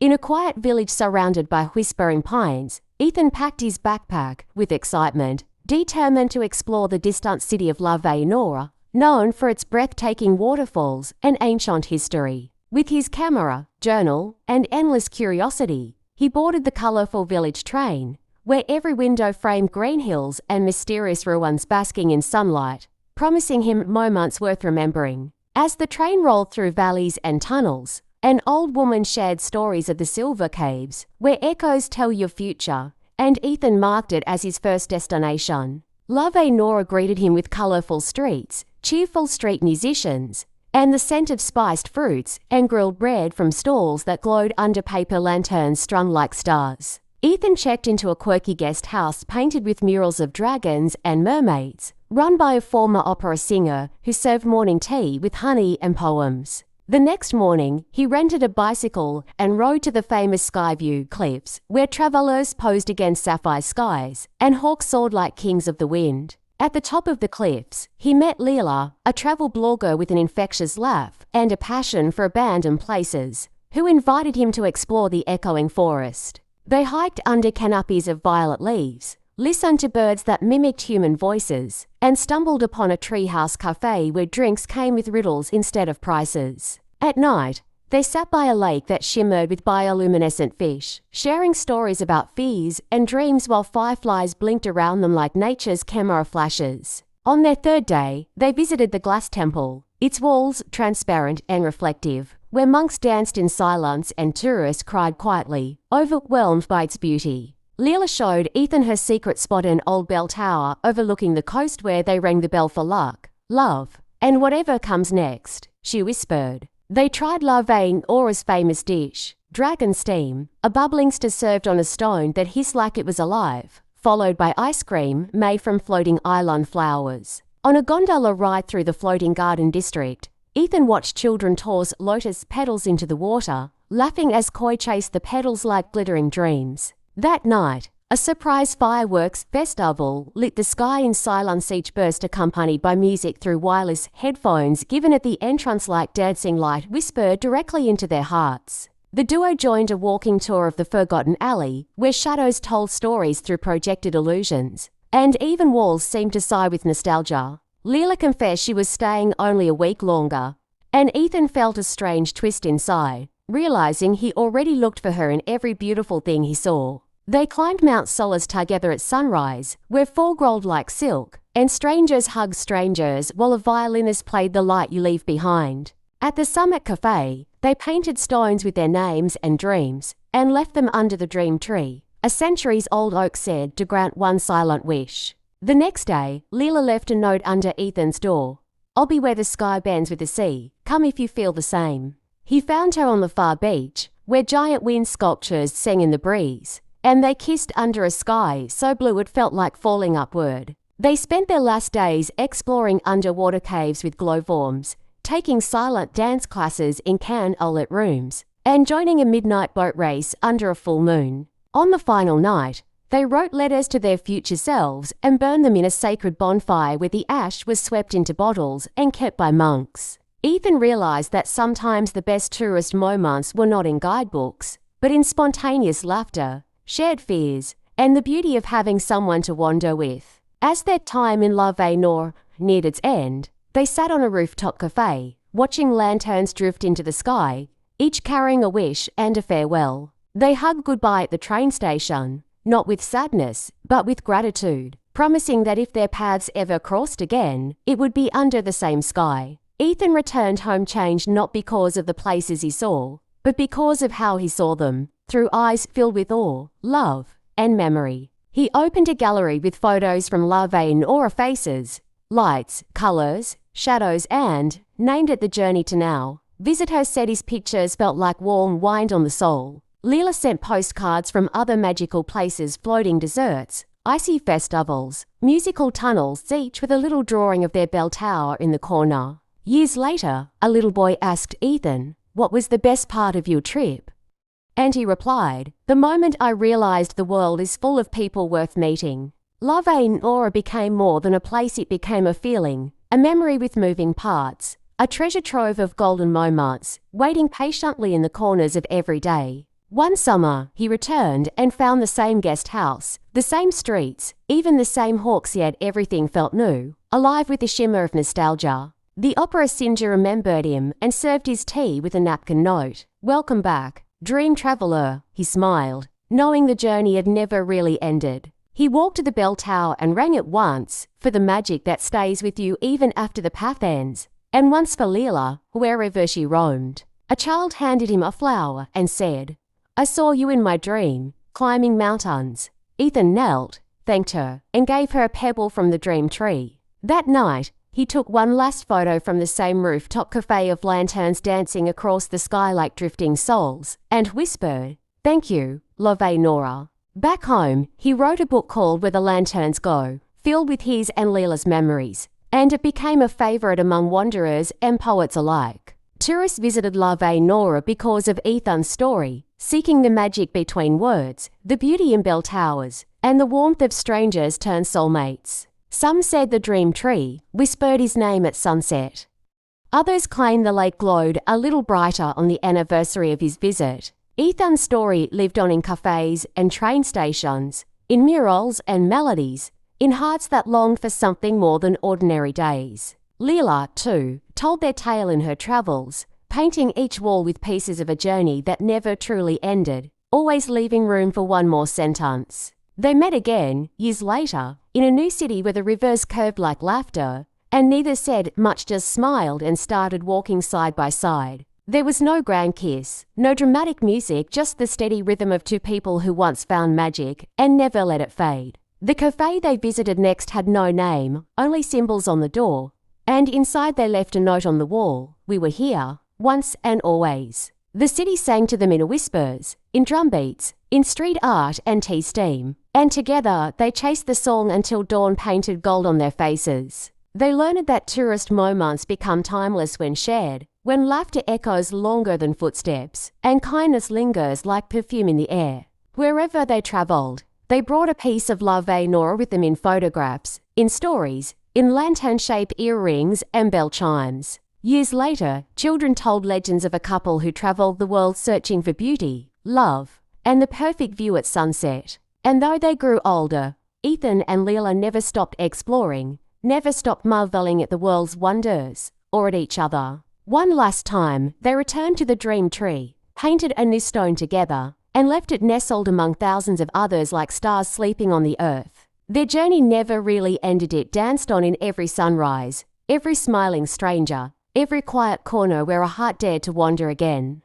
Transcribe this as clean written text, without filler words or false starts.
In a quiet village surrounded by whispering pines, Ethan packed his backpack with excitement, determined to explore the distant city of Lavenora, known for its breathtaking waterfalls and ancient history. With his camera, journal, and endless curiosity, he boarded the colorful village train, where every window framed green hills and mysterious ruins basking in sunlight, promising him moments worth remembering. As the train rolled through valleys and tunnels, an old woman shared stories of the silver caves, where echoes tell your future, and Ethan marked it as his first destination. Lavenora greeted him with colorful streets, cheerful street musicians, and the scent of spiced fruits and grilled bread from stalls that glowed under paper lanterns strung like stars. Ethan checked into a quirky guest house painted with murals of dragons and mermaids, run by a former opera singer who served morning tea with honey and poems. The next morning, he rented a bicycle and rode to the famous Skyview cliffs, where travelers posed against sapphire skies and hawks soared like kings of the wind. At the top of the cliffs, he met Leila, a travel blogger with an infectious laugh and a passion for abandoned places, who invited him to explore the echoing forest. They hiked under canopies of violet leaves, listened to birds that mimicked human voices, and stumbled upon a treehouse cafe where drinks came with riddles instead of prices. At night, they sat by a lake that shimmered with bioluminescent fish, sharing stories about fears and dreams while fireflies blinked around them like nature's camera flashes. On their third day, they visited the glass temple, its walls transparent and reflective, where monks danced in silence and tourists cried quietly, overwhelmed by its beauty. Leila showed Ethan her secret spot, an old bell tower overlooking the coast where they rang the bell for luck, love, and whatever comes next, she whispered. They tried Lavenora's famous dish, dragon steam, a bubbling stew served on a stone that hissed like it was alive, followed by ice cream made from floating island flowers. On a gondola ride through the floating garden district, Ethan watched children toss lotus petals into the water, laughing as koi chased the petals like glittering dreams. That night, a surprise fireworks festival lit the sky in silence, each burst accompanied by music through wireless headphones given at the entrance like dancing light whispered directly into their hearts. The duo joined a walking tour of the Forgotten Alley, where shadows told stories through projected illusions, and even walls seemed to sigh with nostalgia. Leila confessed she was staying only a week longer, and Ethan felt a strange twist inside, realizing he already looked for her in every beautiful thing he saw. They climbed Mount Solace together at sunrise, where fog rolled like silk, and strangers hugged strangers while a violinist played The Light You Leave Behind. At the Summit Cafe, they painted stones with their names and dreams, and left them under the dream tree, a centuries-old oak said to grant one silent wish. The next day, Leila left a note under Ethan's door. I'll be where the sky bends with the sea. Come if you feel the same. He found her on the far beach, where giant wind sculptures sang in the breeze, and they kissed under a sky so blue it felt like falling upward. They spent their last days exploring underwater caves with glowworms, taking silent dance classes in candlelit rooms, and joining a midnight boat race under a full moon. On the final night, they wrote letters to their future selves and burned them in a sacred bonfire where the ash was swept into bottles and kept by monks. Ethan realized that sometimes the best tourist moments were not in guidebooks, but in spontaneous laughter, shared fears, and the beauty of having someone to wander with. As their time in Lavenora neared its end, they sat on a rooftop cafe, watching lanterns drift into the sky, each carrying a wish and a farewell. They hugged goodbye at the train station, not with sadness, but with gratitude, promising that if their paths ever crossed again, it would be under the same sky. Ethan returned home changed not because of the places he saw, but because of how he saw them, through eyes filled with awe, love, and memory. He opened a gallery with photos from Lavenora faces, lights, colors, shadows, and named it The Journey to Now. Visitors said his pictures felt like warm wine on the soul. Leila sent postcards from other magical places, floating deserts, icy festivals, musical tunnels, each with a little drawing of their bell tower in the corner. Years later, a little boy asked Ethan, "What was the best part of your trip?" And he replied, "The moment I realized the world is full of people worth meeting." Lavenora became more than a place, it became a feeling, a memory with moving parts, a treasure trove of golden moments, waiting patiently in the corners of every day. One summer, he returned and found the same guest house, the same streets, even the same hawks, yet everything felt new, alive with the shimmer of nostalgia. The opera singer remembered him and served his tea with a napkin note. "Welcome back, dream traveler," he smiled, knowing the journey had never really ended. He walked to the bell tower and rang it once, for the magic that stays with you even after the path ends, and once for Leila, wherever she roamed. A child handed him a flower and said, "I saw you in my dream, climbing mountains." Ethan knelt, thanked her, and gave her a pebble from the dream tree. That night, he took one last photo from the same rooftop cafe of lanterns dancing across the sky like drifting souls, and whispered, "Thank you, Lavenora." Back home, he wrote a book called Where the Lanterns Go, filled with his and Leila's memories, and it became a favorite among wanderers and poets alike. Tourists visited Lavenora because of Ethan's story, seeking the magic between words, the beauty in bell towers, and the warmth of strangers turned soulmates. Some said the dream tree whispered his name at sunset. Others claimed the lake glowed a little brighter on the anniversary of his visit. Ethan's story lived on in cafes and train stations, in murals and melodies, in hearts that longed for something more than ordinary days. Leila, too, told their tale in her travels, painting each wall with pieces of a journey that never truly ended, always leaving room for one more sentence. They met again, years later, in a new city where the rivers curved like laughter, and neither said much, just smiled and started walking side by side. There was no grand kiss, no dramatic music, just the steady rhythm of two people who once found magic and never let it fade. The cafe they visited next had no name, only symbols on the door, and inside they left a note on the wall, "We were here, once and always." The city sang to them in whispers, in drum beats, in street art and tea steam, and together they chased the song until dawn painted gold on their faces. They learned that tourist moments become timeless when shared, when laughter echoes longer than footsteps, and kindness lingers like perfume in the air. Wherever they travelled, they brought a piece of Lavenora with them in photographs, in stories, in lantern-shaped earrings and bell chimes. Years later, children told legends of a couple who travelled the world searching for beauty, love, and the perfect view at sunset. And though they grew older, Ethan and Leila never stopped exploring, never stopped marvelling at the world's wonders, or at each other. One last time, they returned to the dream tree, painted a new stone together, and left it nestled among thousands of others like stars sleeping on the earth. Their journey never really ended. It danced on in every sunrise, every smiling stranger, every quiet corner where a heart dared to wander again.